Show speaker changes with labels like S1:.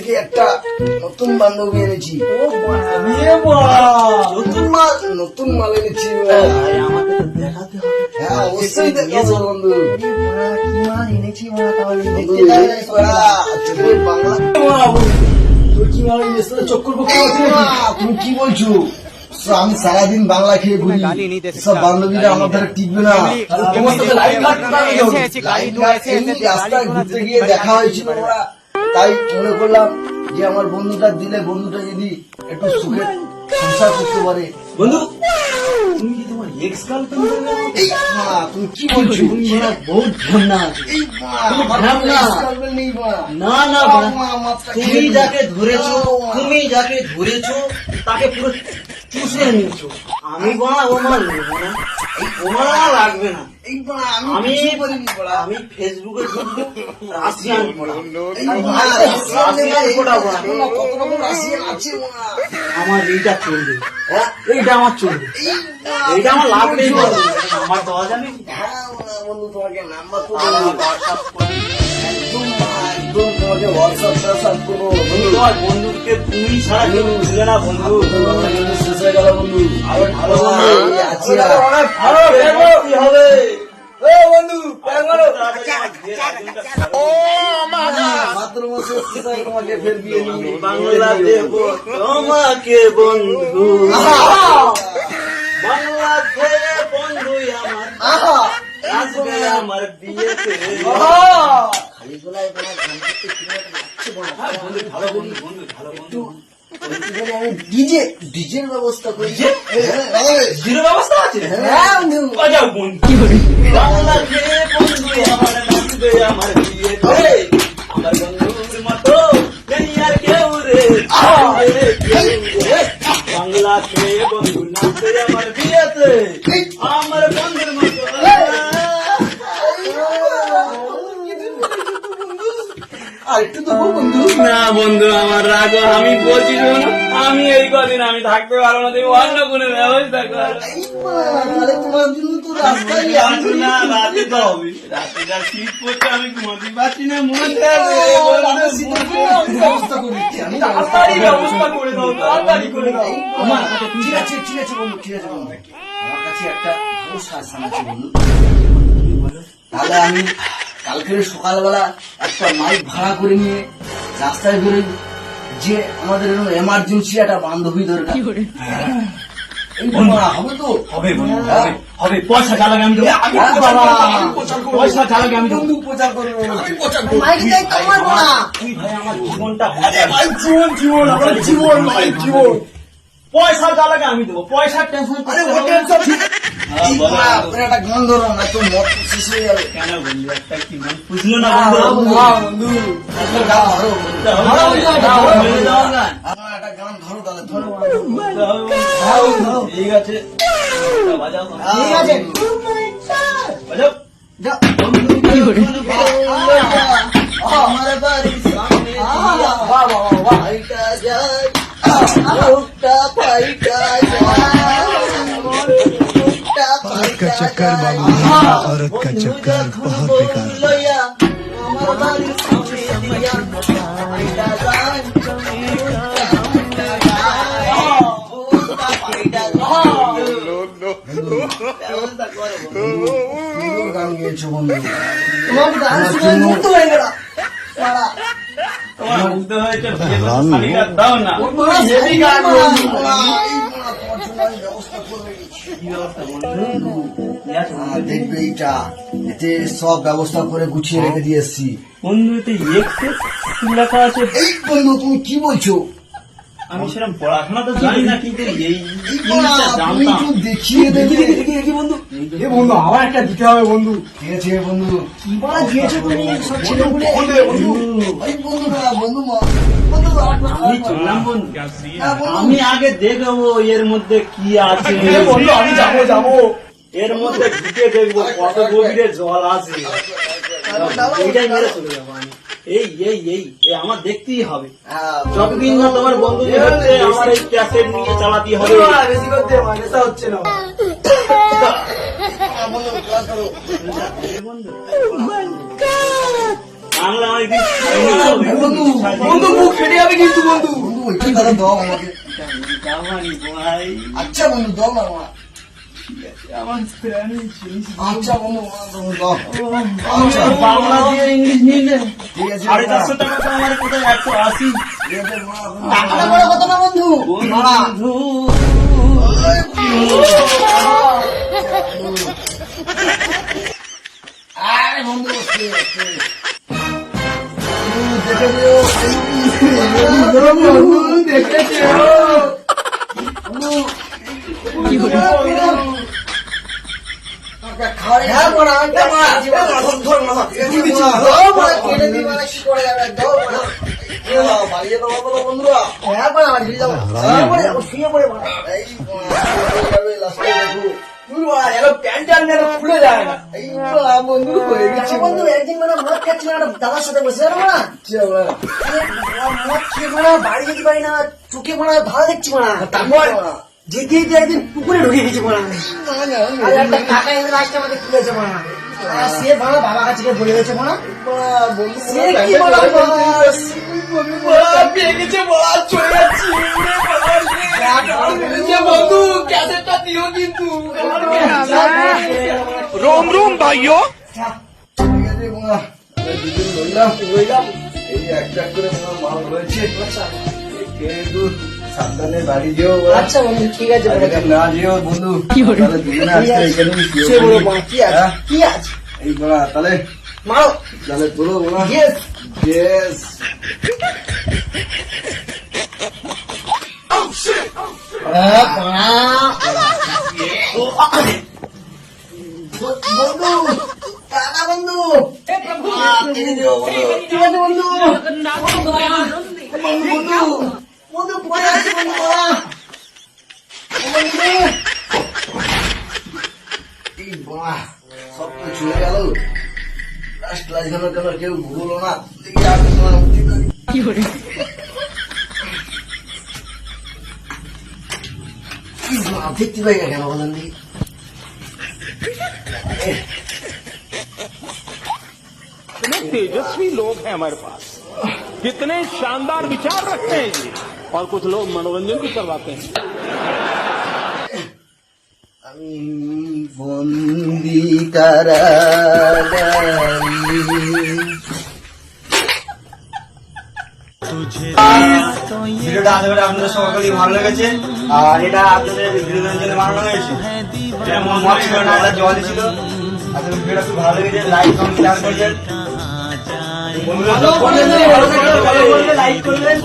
S1: থেকে একটা নতুন বান্ধবী এনেছি। নতুন মাল এনেছি। হ্যাঁ অবশ্যই দেখাবো বন্ধু। তুমি কি বলছো? আমি সারাদিন বাংলা খেয়ে ঘুরি, সব বান্ধবীরা আমার ধারে টিকবে না। রাস্তায় ঘুরতে গিয়ে দেখা হয়েছিল ওরা, তাই মনে করলাম যে আমার বন্ধুটা দিলে বন্ধুটা যদি একটু সুখে সংসার করতে পারে।
S2: বন্ধু তুমি কি তোমার এক্স গার্লফ্রেন্ড?
S1: এই মা তুমি কি বলছো?
S2: বহুত ভাবনা
S1: এই মা আমার গার্লফ্রেন্ড নেই মা।
S2: না না তুমি যাকে ধরেছো তাকে পুরো চুষে নিয়েছো। আমি বলা ও মা নেবো না, ও মা লাগবে না। আমি ফেসবুকে ঢুকবো, রাশিয়ান পড়াবো। আমার এইটা চলবে, এইটা আমার চলবে, এইটা আমার লাগবেই। আমার দেওয়া যাবে
S1: বন্ধু? তোমাকে নাম্বার তো তোমাকে হোয়াটসঅ্যাপ করবো।
S2: তোমার বন্ধুকে তুমি ছাড়া কেউ বুঝলে না বন্ধু।
S1: শেষ হয়ে গেল বন্ধু। আরো ভালো আছি
S2: হবে
S1: তোমাকে ফের বিয়ে
S2: বাংলা দেব তোমাকে বন্ধু, বাংলা খেয়ে বন্ধু আমার আসবে আমার বিয়েতে।
S1: ডিজের ব্যবস্থা করি।
S2: ব্যবস্থা আছে? বাংলা খেয়ে বন্ধু আমার নাচবে আমার বিয়েতে। আমার বন্ধুর মতো নেই আর কেউ রে, বাংলা খেয়ে বন্ধু নাচবে আমার বিয়েতে। আমার বন্ধুর মতো না বন্ধু, আমার রাগ। আমি বলছি শোনো, আমি এই কদিন আমি থাকতে পারবো না, তুমি অন্য কোনো ব্যবস্থা করো। না রাতে তো হবে, রাতে যা শীত পড়ছে আমি ঘুমাতে পারছি না। তাড়াতাড়ি ব্যবস্থা করে দাও, তাড়াতাড়ি করে দাও।
S1: ঠিক আছে ঠিক আছে বন্ধু, ঠিক আছে বন্ধু। আমার কাছে একটা ভালো সাজেশন আছে বন্ধু। তাহলে আমি কালকে সকালবেলা একটা মাইক ভাড়া করে নিয়ে রাস্তায় বেরোই, যে আমাদের এমার্জেন্সি একটা বান্ধবী দরকার। হবে তো?
S2: হবে হবে। পয়সা চালাকে আমি দেবো, পয়সা চালাকে আমি দেবো।
S1: প্রচার করবো।
S2: তুই ভাই আমার জীবনটা
S1: জীবন
S2: পয়সা চালাকে আমি দেবো, পয়সার টেনশন
S1: একটা গান ধরো না তো মত শেষ হয়ে যাবে।
S2: কেন বন্ধু? একটা কি গান বুঝলো না বন্ধু?
S1: একটা গান ধরো তাহলে ধরো।
S2: ঠিক আছে বাজাও,
S1: ঠিক আছে
S2: বাজাও।
S1: আমার বাড়ির সামনে পাইটা যায়, লোকটা পাইটা যায়,
S3: औरत का चक्कर बाबू, औरत का चक्कर बहुत बेकार।
S1: আমার বাড়ির সামনে পাইটা যায়, গান গিয়েছো বন্ধু। তোমার গান শুনে মুক্ত হয়ে গেল।
S2: তোমার বুঝতে হয়েছে, দাও না।
S1: দেখবে এইটা, এতে সব ব্যবস্থা করে গুছিয়ে রেখে দিয়ে এসছি।
S2: বন্ধু এতে লেখা আছে।
S1: এই বন্ধু তুমি কি বলছো?
S2: আমি সেরকম পড়াশোনা তো জানি না, কিন্তু এই জিনিসটা
S1: তুমি
S2: জানতাম।
S1: একটু দেখিয়ে দেবে বন্ধু।
S4: বন্ধু আমার একটা দিতে হবে বন্ধু।
S1: ঠিক আছে বন্ধু।
S4: কি বলা দিয়েছো তুমি সব ছেলেগুলো?
S1: ওই বন্ধু না বন্ধু
S2: আমি চললাম বন্ধু, আমি আগে দেখবো এর মধ্যে কি আছে।
S4: বন্ধু আমি যাবো।
S2: এর মধ্যে ঢুকে দেখবো কত গভীরে জল আছে, এইটাই মেরে চলে যাবো আমি। এই এই এই আমার দেখতেই হবে, যতদিন না তোমার বন্ধু যে হচ্ছে আমার এই ক্যাসেট নিয়ে চালাতে হবে।
S4: বেশি করতে নেশা হচ্ছে না।
S2: বন্ধু বাংলা আমার কি
S1: বন্ধু
S4: বন্ধু মুখ ফেটে যাবে কিন্তু বন্ধু।
S1: বন্ধু একটু তাহলে দাও আমাকে।
S2: জামানি ভাই
S1: আচ্ছা বন্ধু দাও না আমার।
S2: আমার প্রাণী ছিল।
S1: আচ্ছা বন্ধু তুমি দাও। আচ্ছা
S2: বাংলা দিয়ে ইংলিশ নিলে
S1: ঠিক আছে
S2: 450 টাকা তো আমার কোথায় 180
S1: ঠিক আছে মা,
S4: টাকাটা বড় কথা না বন্ধু।
S2: বন্ধু
S1: আরে বন্ধু বন্ধু দেখে দিও
S4: বন্ধু দেখেছে। হ্যাঁ বড়া, ধর না। দাও বড়া, কেটে দিই বড়া, কি করা যাবে? দাও বড়া।
S1: বাড়িয়ে দেবো বলো বন্ধুরা
S4: হ্যাঁ বড়া, আমার ঝুলে যাবো। শুয়ে পড়ে যাবো, শুয়ে পড়ে বড়া।
S1: এই যাবে লাস্টে দেখো
S4: তুই বড়া, এরকম প্যান্ট টান্ট যেন খুলে যায় না।
S1: এই বন্ধু হয়ে গেছে
S4: বন্ধু একদিন মানে মদ খাচ্ছিল একটা দাদার সাথে বসে জানো না, মদ খেয়ে মারা বাড়ি যেতে পারি না, চোখে মারা ভালো দেখছি মারা। তারপর যেতে যেতে একদিন পুকুরে ঢুকে গেছি মারা। আর একটা কাকা এসে রাস্তা আমাদের খুলেছে মারা। আর সে মারা বাবা কাছে গিয়ে বলে গেছে মারা।
S1: বন্ধু
S4: সে কি মারা পেয়ে গেছে মারা, চলে যাচ্ছি বন্ধু, ক্যাসেটটা দিও কিন্তু।
S3: रोम रोम भाइयों
S1: ঠিক আছে বন্ধুরা দুদিন লইলাম এই একটা করে মাল রয়েছে কিন্তু সাবধানে বাড়ি যেও
S4: আচ্ছা বন্ধু, ঠিক আছে বড়।
S1: আজকে না যেও বন্ধু তাহলে দুজনে আসতে এখানে
S4: সে বড় বড়, কি আছে কি আছে
S1: এই বড়া তাহলে
S4: মারো।
S1: তাহলে তোলো বড়া
S4: Yes.
S1: ইয়েস
S4: বন্ধু, টাকা বন্ধু,
S1: কেটে দিও বন্ধু
S4: ঠিক আছে বন্ধু। বন্ধু, বন্ধু পড়ে আছে বন্ধু, বন্ধু।
S1: এই বড়া সব তো চলে গেল লাস্ট লাইফ কেন কেউ ভুলো না দেখি আর তোমার মুক্তি পাই কি বড়া দেখতে পাই না কেন বলেন দেখি
S5: कितने तेजस्वी लोग हैं हमारे पास, कितने शानदार विचार रखते हैं ये, और कुछ लोग मनोरंजन भी करवाते हैं।
S1: আমি বন্দি কারাগারে
S2: ভিডিওটা আশা করি আপনাদের সকলেই ভালো লেগেছে। আর এটা আপনাদের বিনোদনের জন্য বানানো হয়েছে। এটা মদ ছিল না, এটা জলই ছিল। আশা করি ভিডিওটা খুব ভালো লেগেছে। লাইক কমেন্ট শেয়ার করবেন, বন্ধুরা ভালো করলে লাইক করবেন।